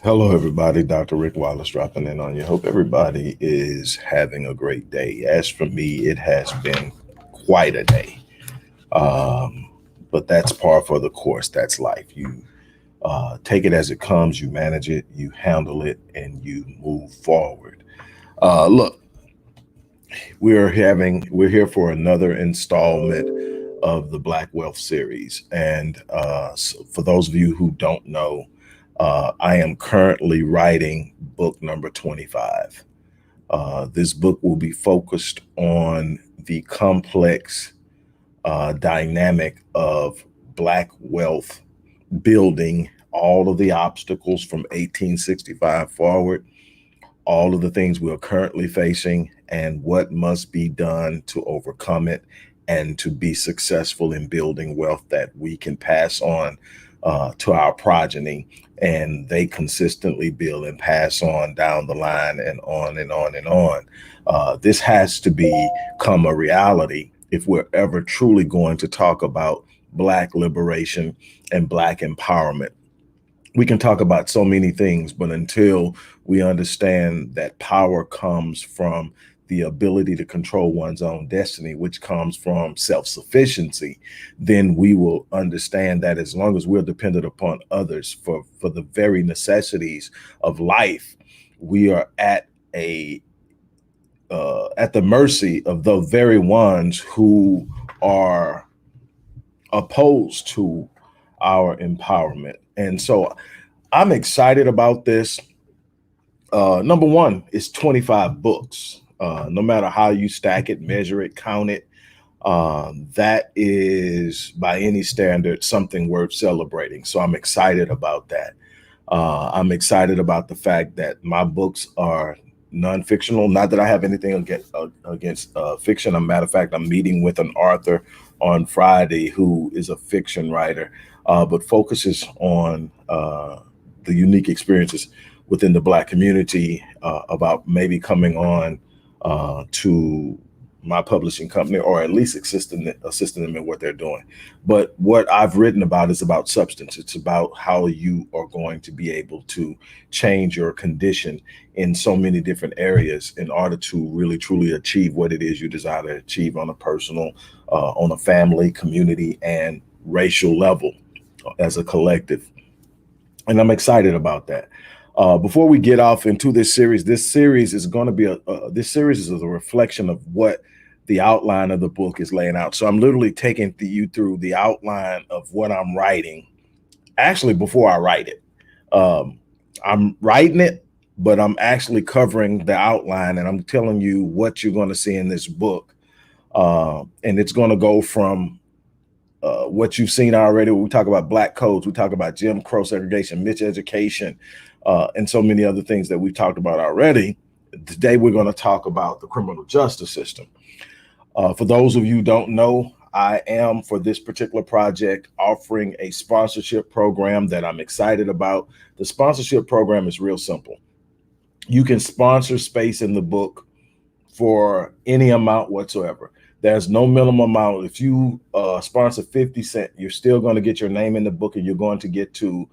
Hello, everybody. Dr. Rick Wallace dropping in on you. Hope everybody is having a great day. As for me, it has been quite a day. Um, but that's par for the course. That's life. You take it as it comes, you manage it, you handle it, and you move forward. Look, we're here for another installment of the Black Wealth series. And so for those of you who don't know, I am currently writing book number 25. This book will be focused on the complex dynamic of Black wealth building, all of the obstacles from 1865 forward, all of the things we're currently facing, and what must be done to overcome it and to be successful in building wealth that we can pass on to our progeny, and they consistently build and pass on down the line and on and on and on. This has to become a reality if we're ever truly going to talk about Black liberation and Black empowerment. We can talk about so many things, but until we understand that power comes from the ability to control one's own destiny, which comes from self-sufficiency, then we will understand that as long as we're dependent upon others for the very necessities of life, we are at the mercy of the very ones who are opposed to our empowerment. And so I'm excited about this. Number one is 25 books. No matter how you stack it, measure it, count it, that is by any standard something worth celebrating. So I'm excited about that. I'm excited about the fact that my books are non-fictional. Not that I have anything against fiction. As a matter of fact, I'm meeting with an author on Friday who is a fiction writer, but focuses on the unique experiences within the Black community, about maybe coming on to my publishing company, or at least assisting them in what they're doing. But what I've written about is about substance. It's about how you are going to be able to change your condition in so many different areas in order to really truly achieve what it is you desire to achieve on a personal, on a family, community, and racial level as a collective. And I'm excited about that. Before we get off into this series is going to be this series is a reflection of what the outline of the book is laying out. So I'm literally taking you through the outline of what I'm writing. Actually, before I write it, I'm writing it, but I'm actually covering the outline, and I'm telling you what you're going to see in this book. And it's going to go from what you've seen already. We talk about Black codes, we talk about Jim Crow segregation, miseducation, and so many other things that we've talked about already. Today, we're going to talk about the criminal justice system. For those of you who don't know, I am, for this particular project, offering a sponsorship program that I'm excited about. The sponsorship program is real simple. You can sponsor space in the book for any amount whatsoever. There's no minimum amount. If you sponsor 50 cents, you're still going to get your name in the book, and you're going to get to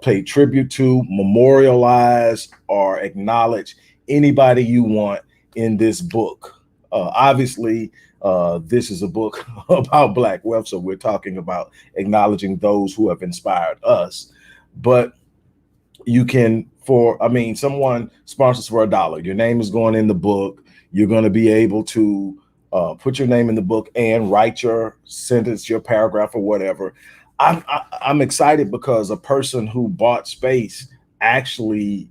pay tribute to, memorialize, or acknowledge anybody you want in this book. Obviously, this is a book about Black wealth, so we're talking about acknowledging those who have inspired us. But you can, someone sponsors for $1. Your name is going in the book. You're going to be able to put your name in the book and write your sentence, your paragraph, or whatever. I'm excited because a person who bought space actually,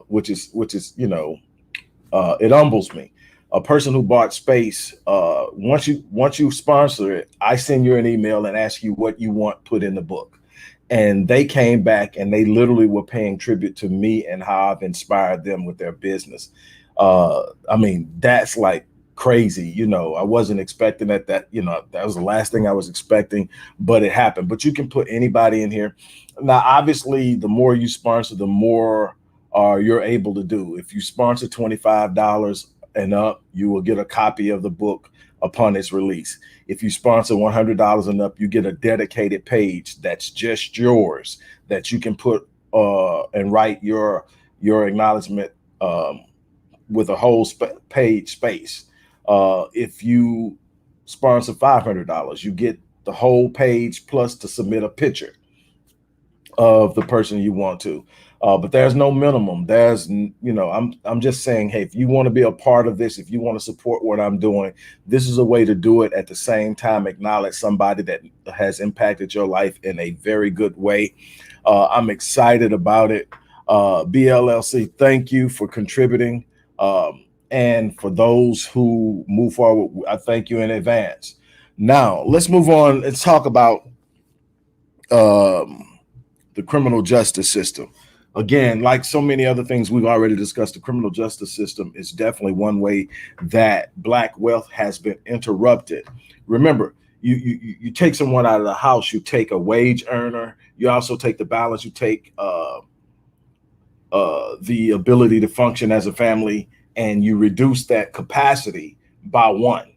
which is it humbles me. A person who bought space, once you sponsor it, I send you an email and ask you what you want put in the book. And they came back and they literally were paying tribute to me and how I've inspired them with their business. That's like crazy. I wasn't expecting that. That was the last thing I was expecting, but it happened. But you can put anybody in here. Now, obviously, the more you sponsor, the more you're able to do. If you sponsor $25 and up, you will get a copy of the book upon its release. If you sponsor $100 and up, you get a dedicated page that's just yours that you can put and write your acknowledgement with a whole page space. If you sponsor $500, you get the whole page plus to submit a picture of the person you want to. But there's no minimum. There's, I'm just saying, hey, if you want to be a part of this, if you want to support what I'm doing, this is a way to do it. At the same time, acknowledge somebody that has impacted your life in a very good way. I'm excited about it. BLLC, thank you for contributing. And for those who move forward, I thank you in advance. Now, let's move on and talk about the criminal justice system. Again, like so many other things we've already discussed, the criminal justice system is definitely one way that Black wealth has been interrupted. Remember, you take someone out of the house, you take a wage earner, you also take the balance, you take the ability to function as a family, and you reduce that capacity by one,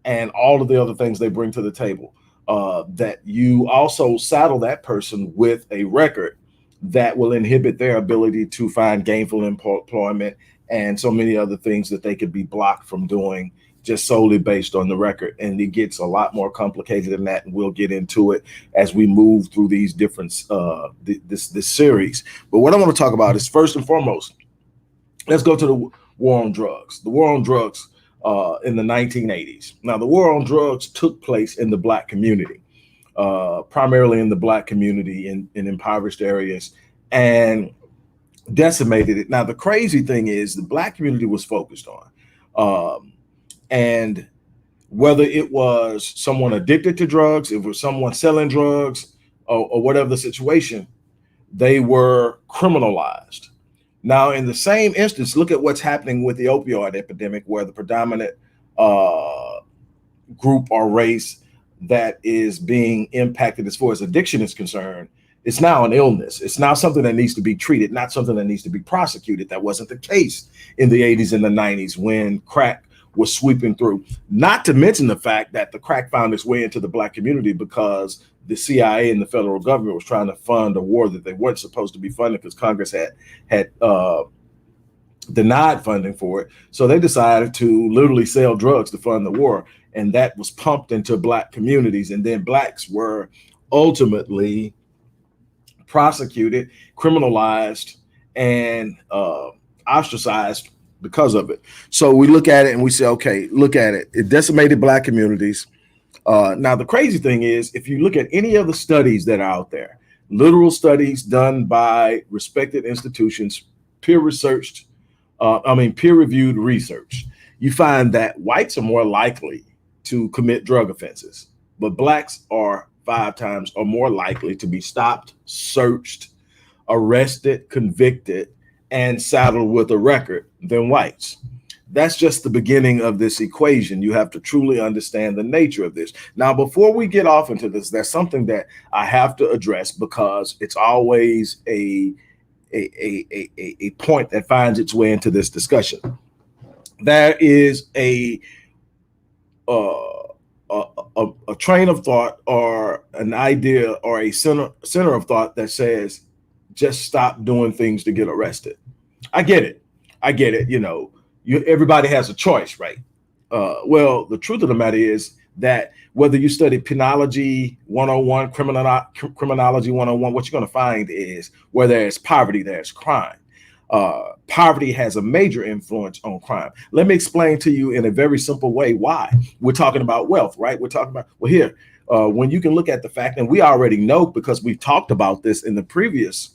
and all of the other things they bring to the table. That you also saddle that person with a record that will inhibit their ability to find gainful employment and so many other things that they could be blocked from doing just solely based on the record. And it gets a lot more complicated than that, and we'll get into it as we move through these different this series. But what I want to talk about is, first and foremost, let's go to the war on drugs. The war on drugs in the 1980s. Now, the war on drugs took place in the Black community, primarily in the Black community in impoverished areas, and decimated it. Now, the crazy thing is the Black community was focused on, and whether it was someone addicted to drugs, if it was someone selling drugs, or whatever the situation, they were criminalized. Now, in the same instance, look at what's happening with the opioid epidemic, where the predominant group or race that is being impacted as far as addiction is concerned, it's now an illness. It's now something that needs to be treated, not something that needs to be prosecuted. That wasn't the case in the 80s and the 90s when crack was sweeping through. Not to mention the fact that the crack found its way into the Black community because the CIA and the federal government was trying to fund a war that they weren't supposed to be funding because Congress had denied funding for it. So they decided to literally sell drugs to fund the war. And that was pumped into Black communities. And then Blacks were ultimately prosecuted, criminalized, and ostracized because of it. So we look at it and we say, okay, look at it. It decimated Black communities. Now, the crazy thing is, if you look at any of the studies that are out there, literal studies done by respected institutions, peer-reviewed research, you find that whites are more likely to commit drug offenses, but Blacks are 5 times or more likely to be stopped, searched, arrested, convicted, and saddled with a record than whites. That's just the beginning of this equation. You have to truly understand the nature of this. Now, before we get off into this, there's something that I have to address because it's always a point that finds its way into this discussion. There is a train of thought or an idea or a center of thought that says, just stop doing things to get arrested. I get it. Everybody has a choice, right? Well, the truth of the matter is that whether you study penology 101, criminology 101, what you're going to find is where there's poverty, there's crime. Poverty has a major influence on crime. Let me explain to you in a very simple way why. We're talking about wealth, right? We're talking about, well, here, when you can look at the fact, and we already know because we've talked about this in the previous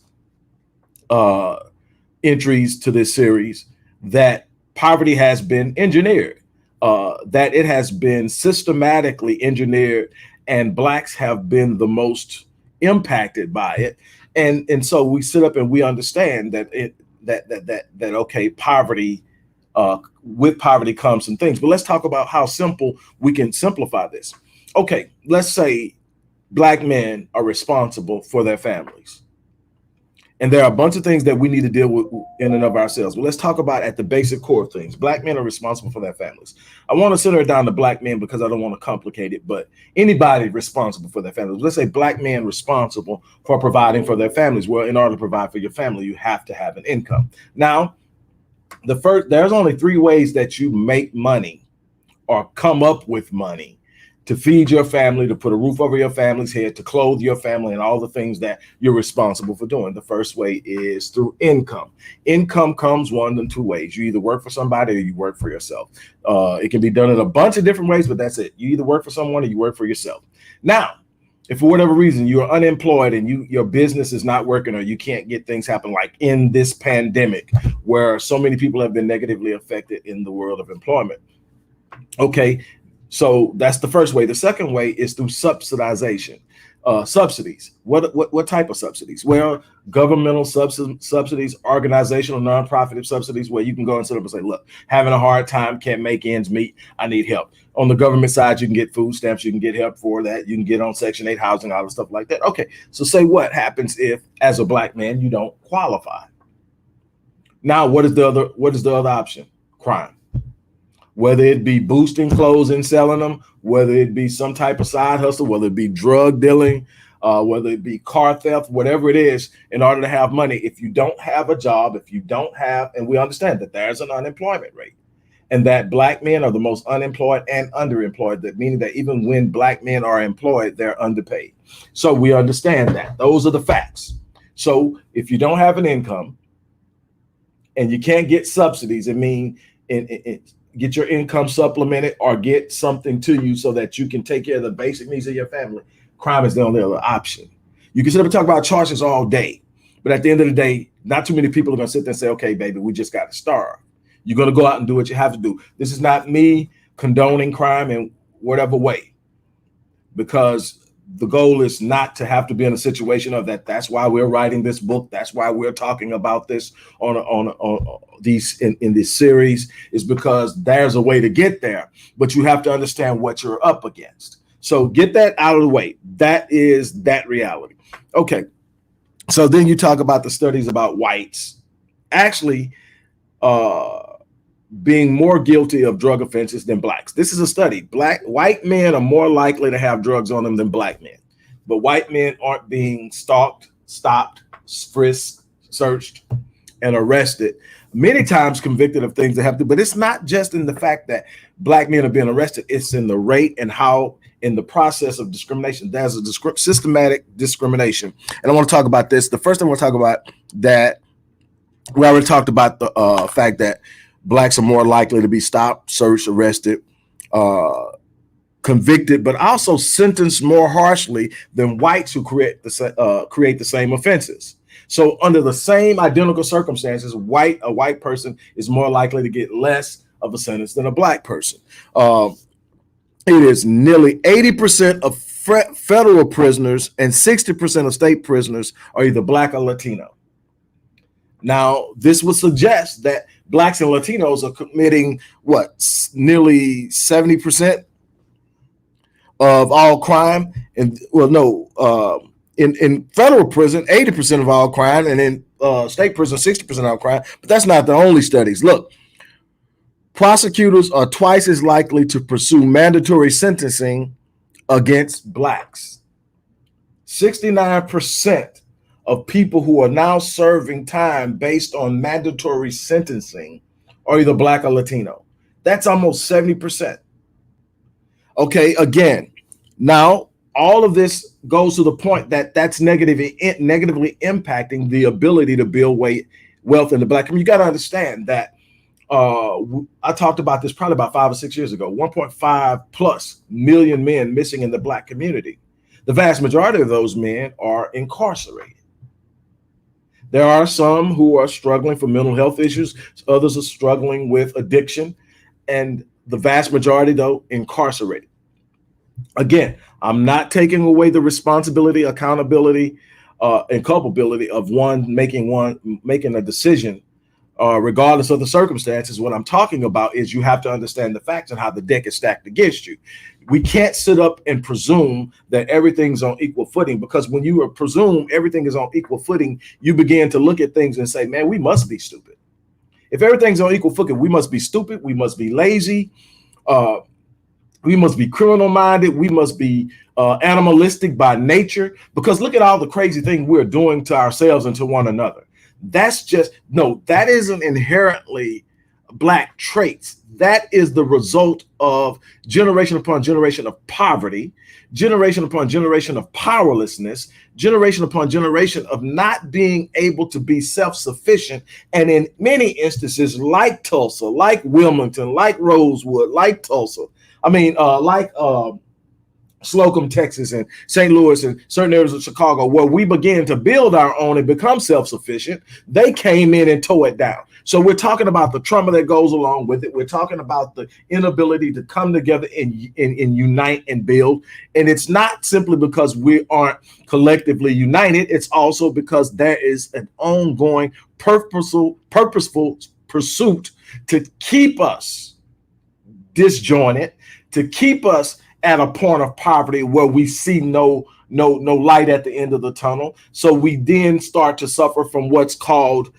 entries to this series, that poverty has been engineered, that it has been systematically engineered, and Blacks have been the most impacted by it. And so we sit up and we understand that okay, poverty, with poverty comes some things. But let's talk about how simple we can simplify this. Okay, let's say Black men are responsible for their families. And there are a bunch of things that we need to deal with in and of ourselves. But let's talk about at the basic core of things. Black men are responsible for their families. I want to center it down to black men because I don't want to complicate it, but anybody responsible for their families. Let's say black men responsible for providing for their families. Well, in order to provide for your family, you have to have an income. Now, there's only three ways that you make money or come up with money to feed your family, to put a roof over your family's head, to clothe your family, and all the things that you're responsible for doing. The first way is through income. Income comes one of two ways. You either work for somebody or you work for yourself. It can be done in a bunch of different ways, but that's it. You either work for someone or you work for yourself. Now, if for whatever reason you're unemployed and your business is not working or you can't get things happen, like in this pandemic where so many people have been negatively affected in the world of employment. Okay, so that's the first way. The second way is through subsidization. Subsidies. What type of subsidies? Well, governmental subsidies, organizational, nonprofit subsidies, where you can go and sit up and say, look, having a hard time, can't make ends meet, I need help. On the government side, you can get food stamps, you can get help for that, you can get on Section 8 housing, all the stuff like that. Okay, so say what happens if, as a black man, you don't qualify? Now, what is the other option? Crime. Whether it be boosting clothes and selling them, whether it be some type of side hustle, whether it be drug dealing, whether it be car theft, whatever it is, in order to have money. If you don't have a job, if you don't have, and we understand that there's an unemployment rate and that black men are the most unemployed and underemployed, that meaning that even when black men are employed, they're underpaid. So we understand that. Those are the facts. So if you don't have an income and you can't get subsidies, it means get your income supplemented or get something to you so that you can take care of the basic needs of your family. Crime is the only other option. You can sit up and talk about charges all day, but at the end of the day, not too many people are going to sit there and say, okay, baby, we just got to starve. You're going to go out and do what you have to do. This is not me condoning crime in whatever way, because the goal is not to have to be in a situation of that. That's why we're writing this book. That's why we're talking about this on in this series, is because there's a way to get there, but you have to understand what you're up against. So get that out of the way. That is that reality. Okay. So then you talk about the studies about whites actually being more guilty of drug offenses than blacks. This is a study. White men are more likely to have drugs on them than black men, but white men aren't being stalked, stopped, frisked, searched, and arrested, many times convicted of things they have to. But it's not just in the fact that black men are being arrested, it's in the rate and how in the process of discrimination, there's a systematic discrimination. And I want to talk about this. The first thing I want to talk about, that we already talked about the fact that blacks are more likely to be stopped, searched, arrested, convicted, but also sentenced more harshly than whites who create the same offenses. So under the same identical circumstances, a white person is more likely to get less of a sentence than a black person. It is nearly 80% of federal prisoners and 60% of state prisoners are either black or Latino. Now, this would suggest that blacks and Latinos are committing nearly 70% of all crime. And in federal prison, 80% of all crime, and in state prison, 60% of all crime. But that's not the only studies. Look, prosecutors are twice as likely to pursue mandatory sentencing against blacks. 69% of people who are now serving time based on mandatory sentencing are either black or Latino. That's almost 70%. Okay, again, now all of this goes to the point that that's negatively impacting the ability to build wealth in the black community. You got to understand that I talked about this probably about 5 or 6 years ago, 1.5 plus million men missing in the black community. The vast majority of those men are incarcerated. There are some who are struggling for mental health issues. Others are struggling with addiction, and the vast majority, though, incarcerated. Again, I'm not taking away the responsibility, accountability, and culpability of making a decision regardless of the circumstances. What I'm talking about is you have to understand the facts and how the deck is stacked against you. We can't sit up and presume that everything's on equal footing, because when you presume everything is on equal footing, you begin to look at things and say, man, we must be stupid. If everything's on equal footing, we must be stupid. We must be lazy. We must be criminal minded. We must be animalistic by nature, because look at all the crazy things we're doing to ourselves and to one another. That isn't inherently Black traits. That is the result of generation upon generation of poverty, generation upon generation of powerlessness, generation upon generation of not being able to be self-sufficient. And in many instances, like Tulsa, like Wilmington, like Rosewood, like Tulsa, like Slocum, Texas, and St. Louis, and certain areas of Chicago, where we began to build our own and become self-sufficient, they came in and tore it down. So we're talking about the trauma that goes along with it. We're talking about the inability to come together and unite and build. And it's not simply because we aren't collectively united. It's also because there is an ongoing purposeful pursuit to keep us disjointed, to keep us at a point of poverty where we see no light at the end of the tunnel. So we then start to suffer from what's called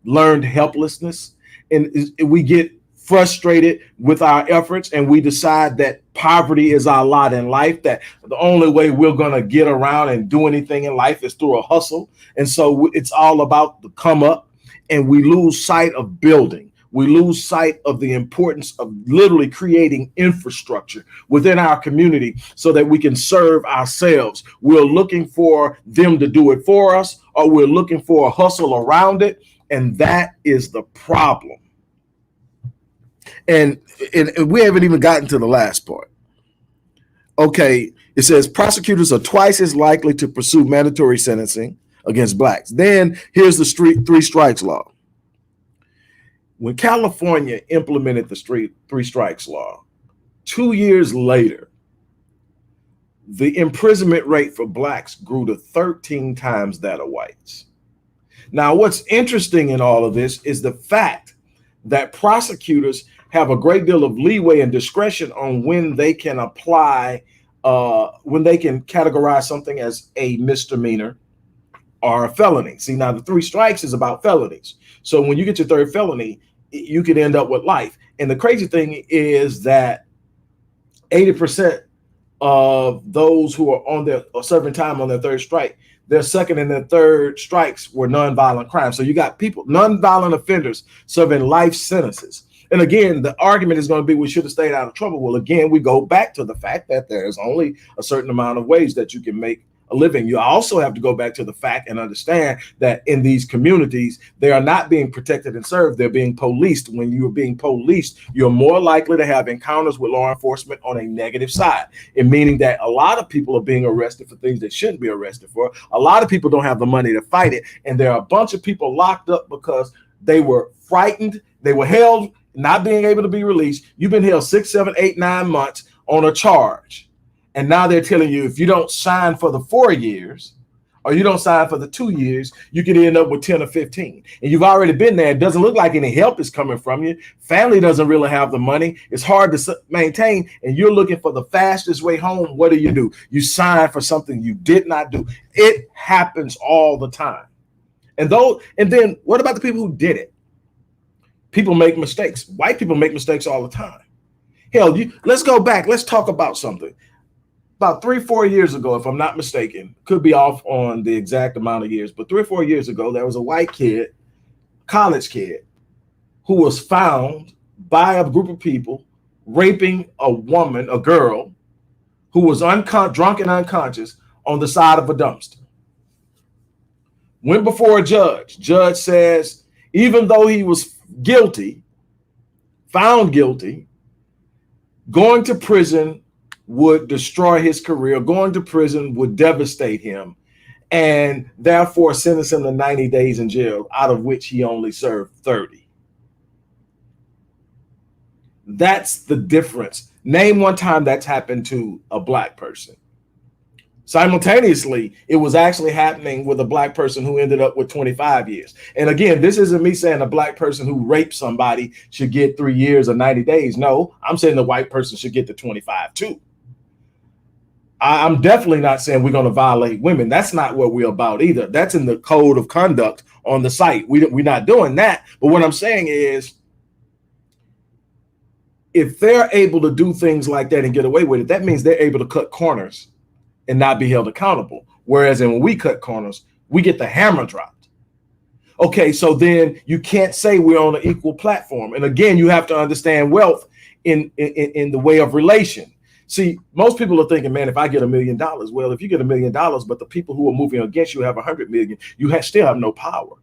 learned helplessness, and we get frustrated with our efforts, and we decide that poverty is our lot in life, that the only way we're going to get around and do anything in life is through a hustle. And so it's all about the come up, and we lose sight of building. We lose sight of the importance of literally creating infrastructure within our community so that we can serve ourselves. We're looking for them to do it for us, or we're looking for a hustle around it. And that is the problem. And we haven't even gotten to the last part. Okay, it says prosecutors are twice as likely to pursue mandatory sentencing against Blacks. Then here's the three strikes law. When California implemented the three strikes law, 2 years later, the imprisonment rate for Blacks grew to 13 times that of whites. Now, what's interesting in all of this is the fact that prosecutors have a great deal of leeway and discretion on when they can apply, when they can categorize something as a misdemeanor or a felony. See, now the three strikes is about felonies. So when you get your third felony, you could end up with life. And the crazy thing is that 80% of those who are on their or serving time on their third strike, their second and their third strikes were nonviolent crimes. So you got people, nonviolent offenders, serving life sentences. And again, the argument is going to be we should have stayed out of trouble. Well, again, we go back to the fact that there's only a certain amount of ways that you can make a living. You also have to go back to the fact and understand that in these communities, they are not being protected and served. They're being policed. When you're being policed, you're more likely to have encounters with law enforcement on a negative side, and meaning that a lot of people are being arrested for things they shouldn't be arrested for. A lot of people don't have the money to fight it. And there are a bunch of people locked up because they were frightened. They were held, not being able to be released. You've been held 6, 7, 8, 9 months on a charge. And now they're telling you if you don't sign for the 4 years or you don't sign for the 2 years, you could end up with 10 or 15. And you've already been there. It doesn't look like any help is coming from you. Family doesn't really have the money. It's hard to maintain. And you're looking for the fastest way home. What do? You sign for something you did not do. It happens all the time. And then what about the people who did it? People make mistakes. White people make mistakes all the time. Hell, let's go back. Let's talk about something. About 3-4 years ago, if I'm not mistaken, could be off on the exact amount of years, but 3 or 4 years ago, there was a white kid, college kid, who was found by a group of people raping a girl, who was drunk and unconscious on the side of a dumpster. Went before a judge. Judge says, even though he was found guilty, going to prison would destroy his career. Going to prison would devastate him, and therefore sentence him to 90 days in jail, out of which he only served 30. That's the difference. Name one time that's happened to a Black person. Simultaneously, it was actually happening with a black person who ended up with 25 years. And again, this isn't me saying a black person who raped somebody should get 3 years or 90 days. No, I'm saying the white person should get to 25 too. I'm definitely not saying we're going to violate women. That's not what we're about either. That's in the code of conduct on the site. We're not doing that. But what I'm saying is, if they're able to do things like that and get away with it, that means they're able to cut corners and not be held accountable. Whereas when we cut corners, we get the hammer dropped. Okay, so then you can't say we're on an equal platform. And again, you have to understand wealth in the way of relation. See, most people are thinking, man, if I get $1 million, well, if you get $1 million, but the people who are moving against you have 100 million, you still have no power.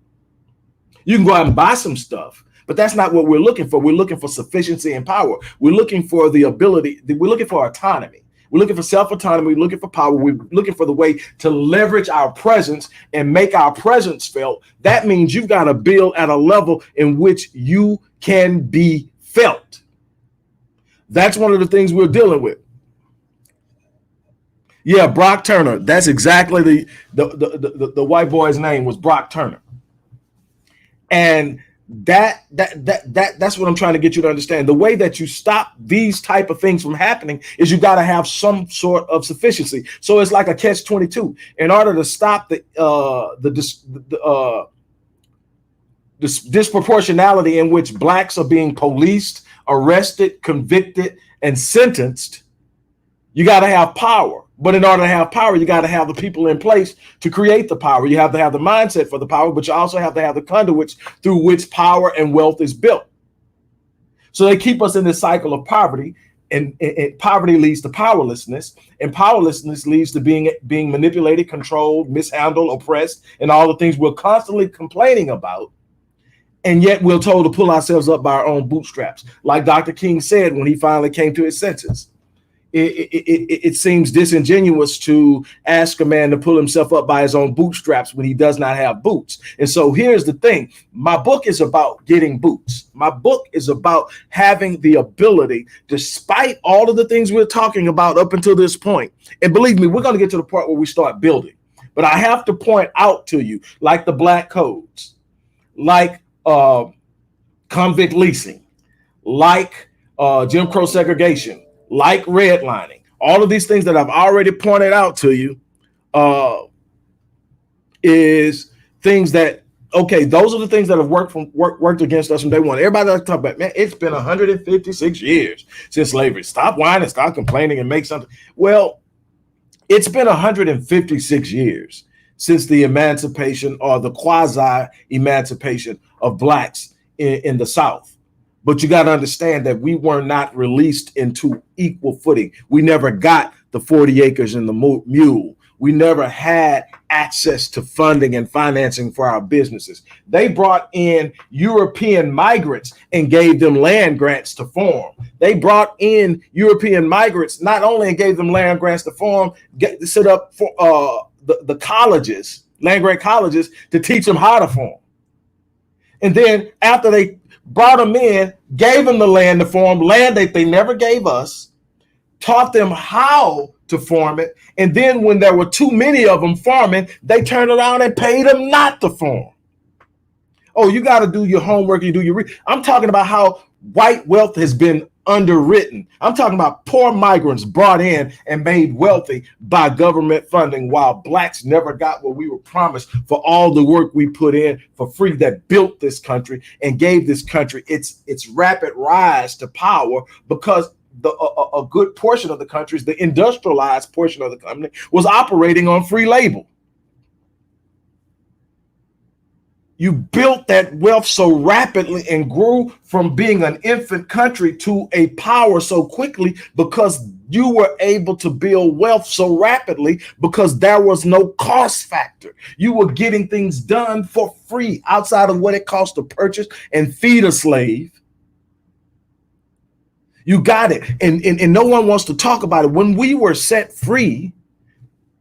You can go out and buy some stuff, but that's not what we're looking for. We're looking for sufficiency and power. We're looking for the ability. We're looking for autonomy. We're looking for self-autonomy. We're looking for power. We're looking for the way to leverage our presence and make our presence felt. That means you've got to build at a level in which you can be felt. That's one of the things we're dealing with. Yeah, Brock Turner. That's exactly the white boy's name was Brock Turner. And that's what I'm trying to get you to understand. The way that you stop these type of things from happening is you got to have some sort of sufficiency. So it's like a catch-22. In order to stop the disproportionality in which blacks are being policed, arrested, convicted, and sentenced, you got to have power. But in order to have power, you got to have the people in place to create the power. You have to have the mindset for the power, but you also have to have the conduits through which power and wealth is built. So they keep us in this cycle of poverty, and poverty leads to powerlessness, and powerlessness leads to being manipulated, controlled, mishandled, oppressed, and all the things we're constantly complaining about. And yet we're told to pull ourselves up by our own bootstraps. Like Dr. King said when he finally came to his senses. It seems disingenuous to ask a man to pull himself up by his own bootstraps when he does not have boots. And so here's the thing. My book is about getting boots. My book is about having the ability, despite all of the things we're talking about up until this point. And believe me, we're going to get to the part where we start building. But I have to point out to you, like the black codes, like convict leasing, like Jim Crow segregation, like redlining, all of these things that I've already pointed out to you is things that, okay, those are the things that have worked against us from day one. Everybody likes to talk about, man, it's been 156 years since slavery. Stop whining, stop complaining, and make something. Well, it's been 156 years since the emancipation or the quasi-emancipation of blacks in the South. But you got to understand that we were not released into equal footing. We never got the 40 acres and the mule. We never had access to funding and financing for our businesses. They brought in European migrants and gave them land grants to farm. They brought in European migrants, not only and gave them land grants to farm, set up for the colleges, land grant colleges, to teach them how to farm. And then after they brought them in, gave them the land to farm, land that they never gave us, taught them how to farm it. And then when there were too many of them farming, they turned around and paid them not to farm. Oh, you got to do your homework. You do your I'm talking about how white wealth has been underwritten. I'm talking about poor migrants brought in and made wealthy by government funding, while blacks never got what we were promised for all the work we put in for free that built this country and gave this country its rapid rise to power, because a good portion of the countries, the industrialized portion of the company, was operating on free labor. You built that wealth so rapidly and grew from being an infant country to a power so quickly because you were able to build wealth so rapidly because there was no cost factor. You were getting things done for free outside of what it cost to purchase and feed a slave. You got it. And no one wants to talk about it. When we were set free,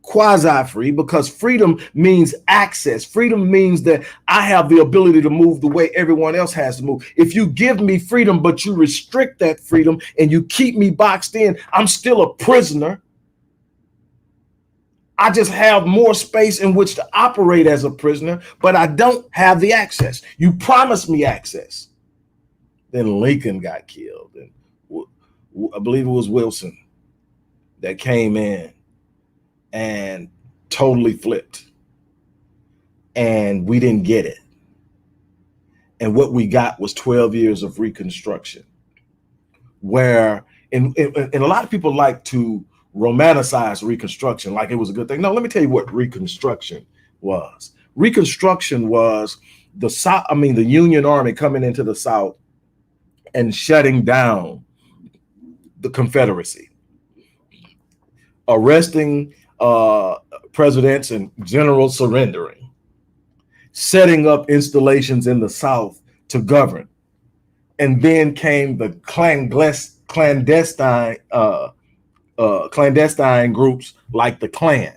quasi-free, because freedom means access. Freedom means that I have the ability to move the way everyone else has to move. If you give me freedom, but you restrict that freedom and you keep me boxed in, I'm still a prisoner. I just have more space in which to operate as a prisoner, but I don't have the access. You promised me access. Then Lincoln got killed, and I believe it was Wilson that came in and totally flipped, and we didn't get it. And what we got was 12 years of Reconstruction, where and a lot of people like to romanticize Reconstruction like it was a good thing. No, let me tell you what Reconstruction was. Reconstruction was the South, the Union Army coming into the South and shutting down the Confederacy, arresting presidents and generals surrendering, setting up installations in the South to govern. And then came the clandestine groups like the Klan,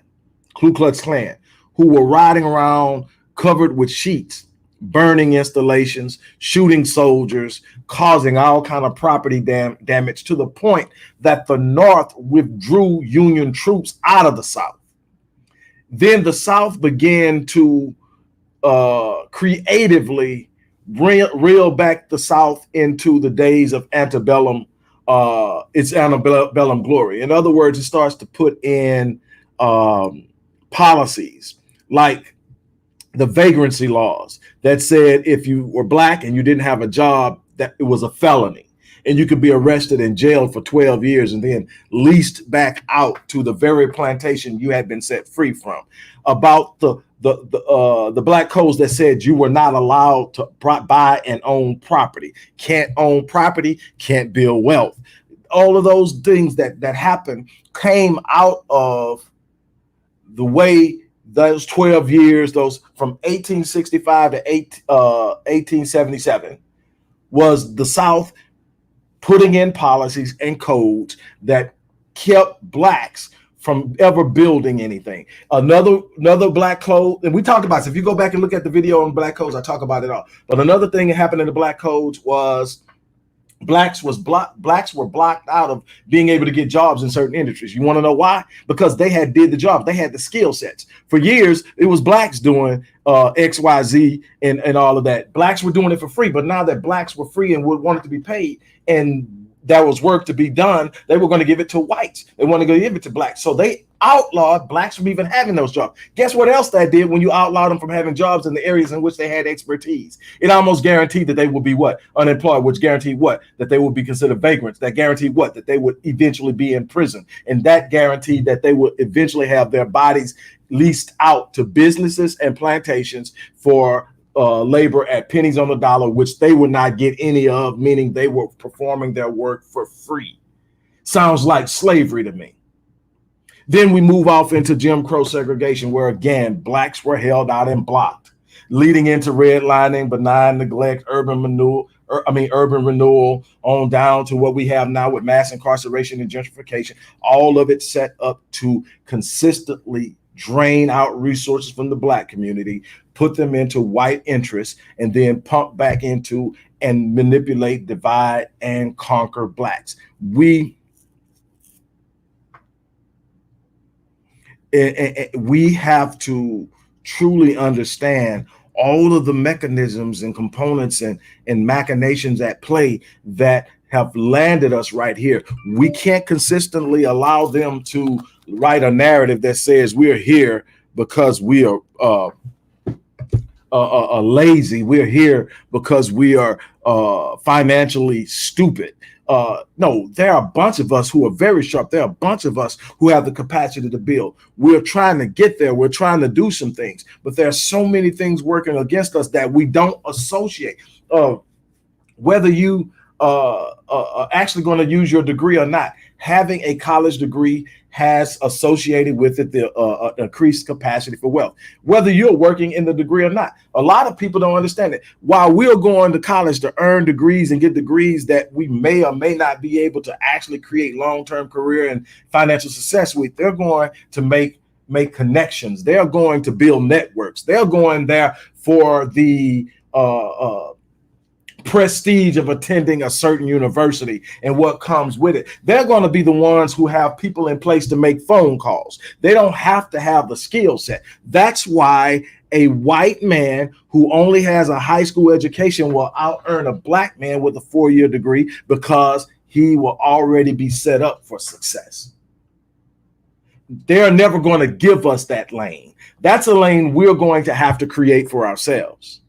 Ku Klux Klan, who were riding around covered with sheets, burning installations, shooting soldiers, causing all kind of property damage, to the point that the North withdrew Union troops out of the South. Then the South began to creatively reel back the South into the days of antebellum, its antebellum glory. In other words, it starts to put in policies like the vagrancy laws that said if you were Black and you didn't have a job, that it was a felony, and you could be arrested and jailed for 12 years and then leased back out to the very plantation you had been set free from. About the Black codes that said you were not allowed to buy and own property. Can't own property, can't build wealth. All of those things that happened came out of the way those 12 years, those from 1865 to 1877, was the South putting in policies and codes that kept Blacks from ever building anything. Another Black code, and we talked about this. If you go back and look at the video on Black codes, I talk about it all. But another thing that happened in the Black codes was Blacks were blocked out of being able to get jobs in certain industries. You want to know why? Because they did the job. They had the skill sets. For years, it was Blacks doing X, Y, Z, and all of that. Blacks were doing it for free. But now that Blacks were free and wanted to be paid, and there was work to be done, they were going to give it to whites. They wanted to give it to Blacks. So they outlawed Blacks from even having those jobs. Guess what else that did when you outlawed them from having jobs in the areas in which they had expertise? It almost guaranteed that they would be what? Unemployed, which guaranteed what? That they would be considered vagrants. That guaranteed what? That they would eventually be in prison. And that guaranteed that they would eventually have their bodies leased out to businesses and plantations for labor at pennies on the dollar, which they would not get any of, meaning they were performing their work for free. Sounds like slavery to me. Then we move off into Jim Crow segregation, where again, Blacks were held out and blocked, leading into redlining, benign neglect, urban renewal on down to what we have now with mass incarceration and gentrification. All of it set up to consistently drain out resources from the Black community, put them into white interests, and then pump back into and manipulate, divide, and conquer Blacks. We have to truly understand all of the mechanisms and components and machinations at play that have landed us right here. We can't consistently allow them to write a narrative that says we're here because we are lazy. We're here because we are financially stupid. No, there are a bunch of us who are very sharp. There are a bunch of us who have the capacity to build. We're trying to get there. We're trying to do some things, but there are so many things working against us that we don't associate. Whether you are actually going to use your degree or not, having a college degree has associated with it the increased capacity for wealth, whether you're working in the degree or not. A lot of people don't understand it. While we're going to college to earn degrees and get degrees that we may or may not be able to actually create long-term career and financial success with, they're going to make connections. They're going to build networks. They're going there for the prestige of attending a certain university and what comes with it. They're going to be the ones who have people in place to make phone calls. They don't have to have the skill set. That's why a white man who only has a high school education will out earn a black man with a 4-year degree, because he will already be set up for success. They're never going to give us that lane. That's a lane we're going to have to create for ourselves.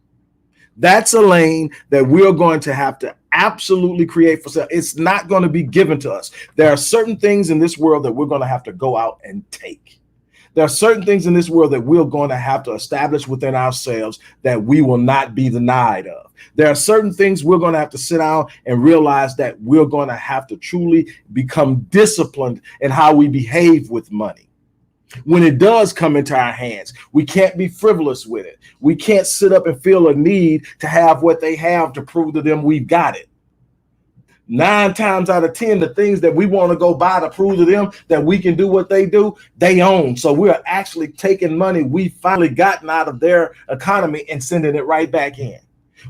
That's a lane that we're going to have to absolutely create for ourselves. It's not going to be given to us. There are certain things in this world that we're going to have to go out and take. There are certain things in this world that we're going to have to establish within ourselves that we will not be denied of. There are certain things we're going to have to sit down and realize that we're going to have to truly become disciplined in how we behave with money. When it does come into our hands, we can't be frivolous with it. We can't sit up and feel a need to have what they have to prove to them we've got it. 9 times out of 10, the things that we want to go buy to prove to them that we can do what they do, they own. So we're actually taking money we finally gotten out of their economy and sending it right back in.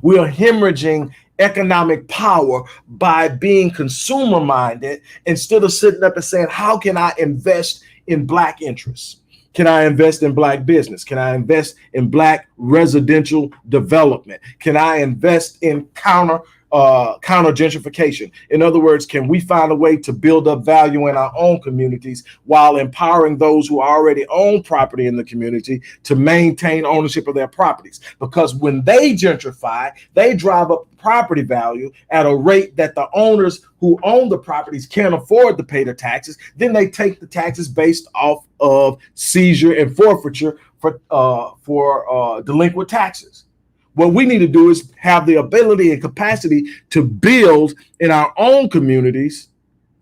We are hemorrhaging economic power by being consumer minded instead of sitting up and saying, how can I invest in black interests? Can I invest in black business? Can I invest in black residential development? Can I invest in counter gentrification? In other words, can we find a way to build up value in our own communities while empowering those who already own property in the community to maintain ownership of their properties? Because when they gentrify, they drive up property value at a rate that the owners who own the properties can't afford to pay the taxes. Then they take the taxes based off of seizure and forfeiture for delinquent taxes. What we need to do is have the ability and capacity to build in our own communities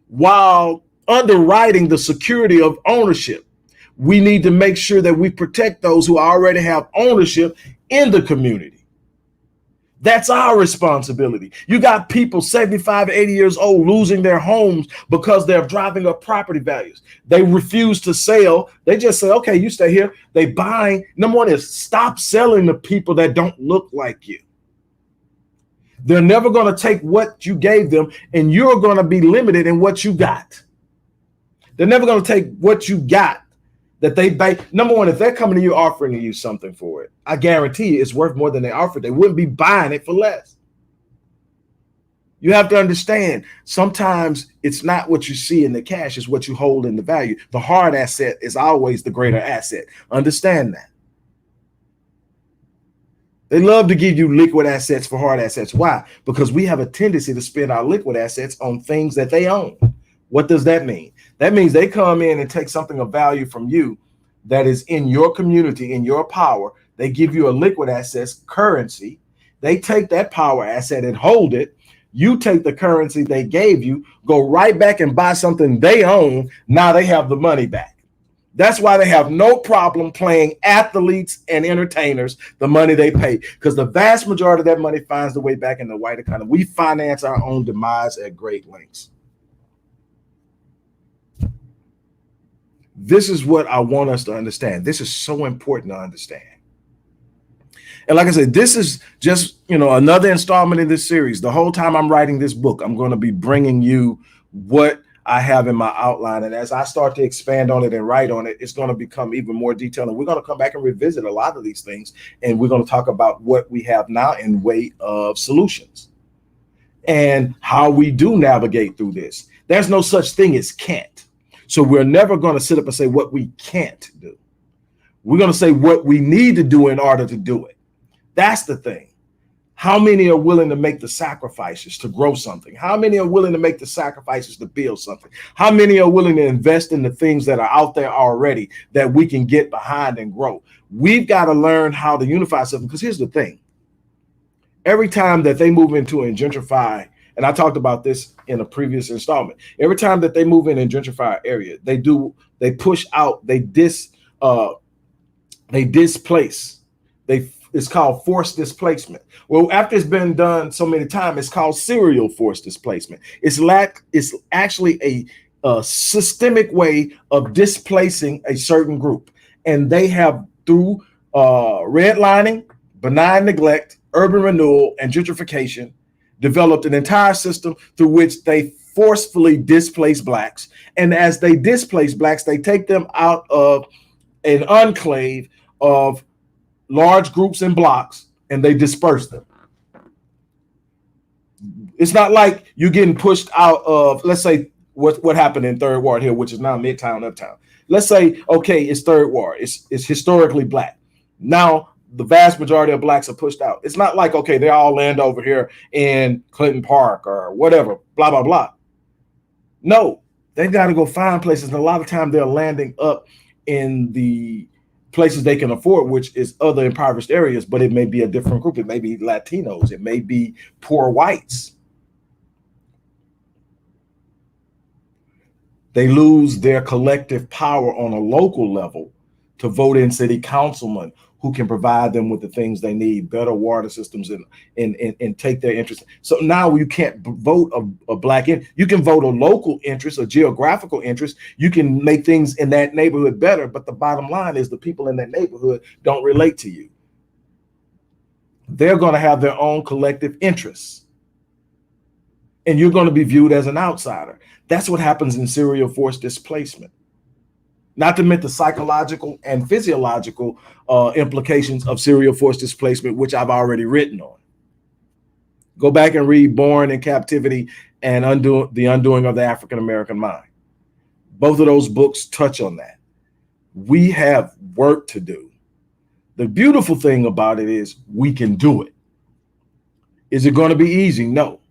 while underwriting the security of ownership. We need to make sure that we protect those who already have ownership in the community. That's our responsibility. You got people 75, 80 years old losing their homes because they're driving up property values. They refuse to sell. They just say, okay, you stay here. They buying. Number one is stop selling to people that don't look like you. They're never going to take what you gave them, and you're going to be limited in what you got. They're never going to take what you got that they buy. Number one, if they're coming to you offering you something for it, I guarantee you it's worth more than they offered. They wouldn't be buying it for less. You have to understand, sometimes it's not what you see in the cash, it's what you hold in the value. The hard asset is always the greater asset. Understand that. They love to give you liquid assets for hard assets. Why? Because we have a tendency to spend our liquid assets on things that they own. What does that mean? That means they come in and take something of value from you that is in your community, in your power. They give you a liquid assets, currency. They take that power asset and hold it. You take the currency they gave you, go right back and buy something they own. Now they have the money back. That's why they have no problem paying athletes and entertainers the money they pay, because the vast majority of that money finds the way back in the white economy. We finance our own demise at great lengths. This is what I want us to understand. This is so important to understand. And like I said, this is just, another installment in this series. The whole time I'm writing this book, I'm going to be bringing you what I have in my outline. And as I start to expand on it and write on it, it's going to become even more detailed. And we're going to come back and revisit a lot of these things. And we're going to talk about what we have now in way of solutions and how we do navigate through this. There's no such thing as can't. So we're never going to sit up and say what we can't do. We're going to say what we need to do in order to do it. That's the thing. How many are willing to make the sacrifices to grow something? How many are willing to make the sacrifices to build something? How many are willing to invest in the things that are out there already that we can get behind and grow? We've got to learn how to unify something, because here's the thing. Every time that they move into and gentrify, and I talked about this in a previous installment, every time that they move in and gentrify an area, they push out, they displace. It's called forced displacement. Well, after it's been done so many times, it's called serial forced displacement. It's actually a systemic way of displacing a certain group. And they have, through redlining, benign neglect, urban renewal, and gentrification, developed an entire system through which they forcefully displace blacks. And as they displace blacks, they take them out of an enclave of large groups and blocks, and they disperse them. It's not like you're getting pushed out of, let's say, what happened in Third Ward here, which is now Midtown, Uptown. Let's say, okay, it's Third Ward. It's historically black. Now, the vast majority of blacks are pushed out. It's not like, okay, they all land over here in Clinton Park or whatever, blah, blah, blah. No, they've got to go find places. And a lot of time they're landing up in the places they can afford, which is other impoverished areas, but it may be a different group. It may be Latinos. It may be poor whites. They lose their collective power on a local level to vote in city councilmen who can provide them with the things they need, better water systems, and take their interest. So now you can't vote a black in. You can vote a local interest, a geographical interest. You can make things in that neighborhood better, but the bottom line is the people in that neighborhood don't relate to you. They're going to have their own collective interests, and you're going to be viewed as an outsider. That's what happens in serial forced displacement. Not to mention the psychological and physiological implications of serial forced displacement, which I've already written on. Go back and read Born in Captivity and The Undoing of the African American Mind. Both of those books touch on that. We have work to do. The beautiful thing about it is we can do it. Is it going to be easy? No.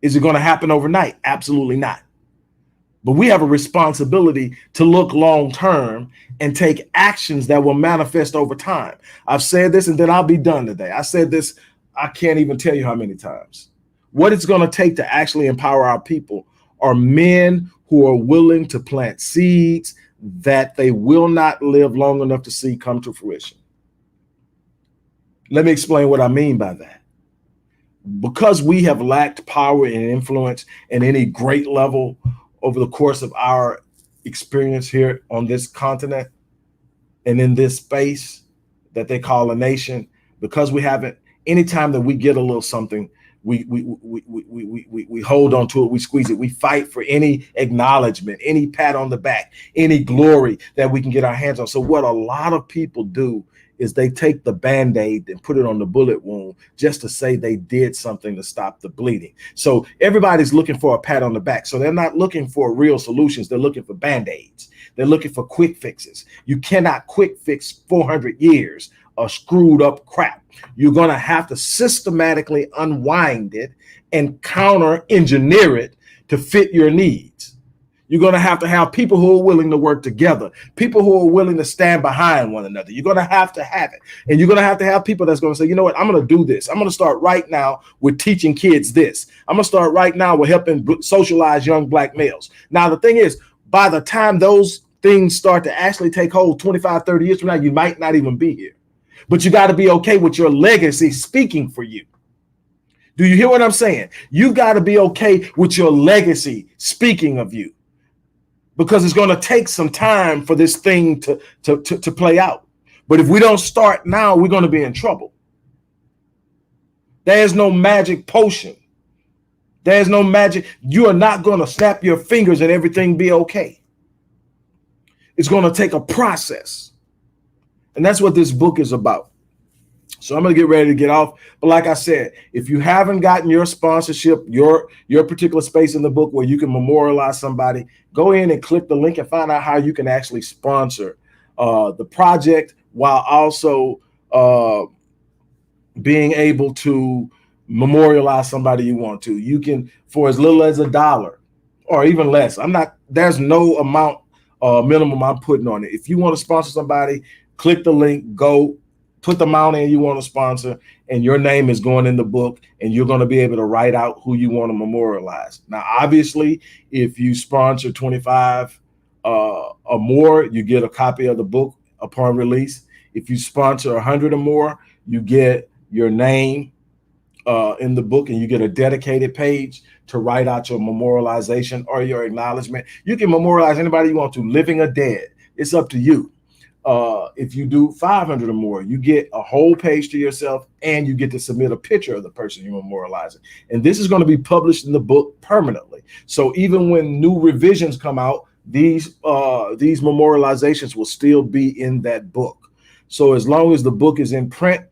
Is it going to happen overnight? Absolutely not. But we have a responsibility to look long term and take actions that will manifest over time. I've said this, and then I'll be done today. I said this, I can't even tell you how many times. What it's going to take to actually empower our people are men who are willing to plant seeds that they will not live long enough to see come to fruition. Let me explain what I mean by that. Because we have lacked power and influence in any great level over the course of our experience here on this continent and in this space that they call a nation, because we haven't, anytime that we get a little something, we hold on to it, we squeeze it, we fight for any acknowledgement, any pat on the back, any glory that we can get our hands on. So what a lot of people do is they take the Band-Aid and put it on the bullet wound just to say they did something to stop the bleeding. So everybody's looking for a pat on the back. So they're not looking for real solutions. They're looking for Band-Aids. They're looking for quick fixes. You cannot quick fix 400 years of screwed up crap. You're going to have to systematically unwind it and counter engineer it to fit your needs. You're going to have people who are willing to work together, people who are willing to stand behind one another. You're going to have it. And you're going to have people that's going to say, you know what, I'm going to do this. I'm going to start right now with teaching kids this. I'm going to start right now with helping socialize young black males. Now, the thing is, by the time those things start to actually take hold 25, 30 years from now, you might not even be here. But you got to be okay with your legacy speaking for you. Do you hear what I'm saying? You got to be okay with your legacy speaking of you. Because it's going to take some time for this thing to play out. But if we don't start now, we're going to be in trouble. There's no magic potion. There's no magic. You are not going to snap your fingers and everything be okay. It's going to take a process. And that's what this book is about. So I'm going to get ready to get off. But like I said, if you haven't gotten your sponsorship, your particular space in the book where you can memorialize somebody, go in and click the link and find out how you can actually sponsor the project while also being able to memorialize somebody you want to. You can, for as little as $1 or even less. There's no amount minimum I'm putting on it. If you want to sponsor somebody, click the link, go put the amount in you want to sponsor, and your name is going in the book, and you're going to be able to write out who you want to memorialize. Now, obviously, if you sponsor 25 or more, you get a copy of the book upon release. If you sponsor 100 or more, you get your name in the book, and you get a dedicated page to write out your memorialization or your acknowledgement. You can memorialize anybody you want to, living or dead. It's up to you. If you do 500 or more, you get a whole page to yourself, and you get to submit a picture of the person you're memorializing. And this is going to be published in the book permanently. So even when new revisions come out, these memorializations will still be in that book. So as long as the book is in print,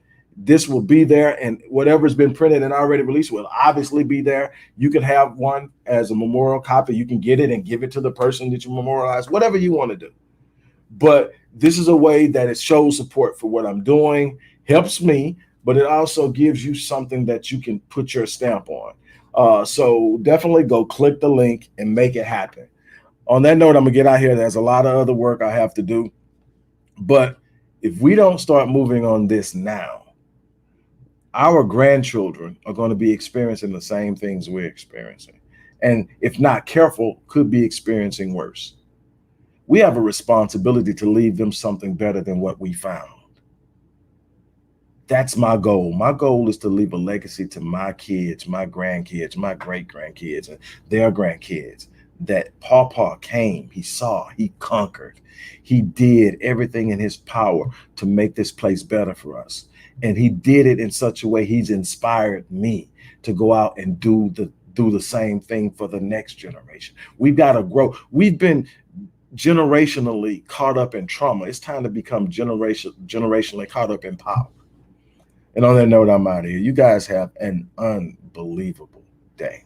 this will be there, and whatever's been printed and already released will obviously be there. You can have one as a memorial copy. You can get it and give it to the person that you memorialize, whatever you want to do. But this is a way that it shows support for what I'm doing, helps me, but it also gives you something that you can put your stamp on. So definitely go click the link and make it happen. On that note, I'm gonna get out here. There's a lot of other work I have to do, but if we don't start moving on this now, our grandchildren are going to be experiencing the same things we're experiencing. And if not careful, could be experiencing worse. We have a responsibility to leave them something better than what we found. That's my goal. My goal is to leave a legacy to my kids, my grandkids, my great grandkids, and their grandkids, that Pawpaw came, he saw, he conquered, he did everything in his power to make this place better for us. And he did it in such a way, he's inspired me to go out and do the same thing for the next generation. We've got to grow. We've been generationally caught up in trauma. It's time to become generationally caught up in power. And on that note, I'm out of here. You guys have an unbelievable day.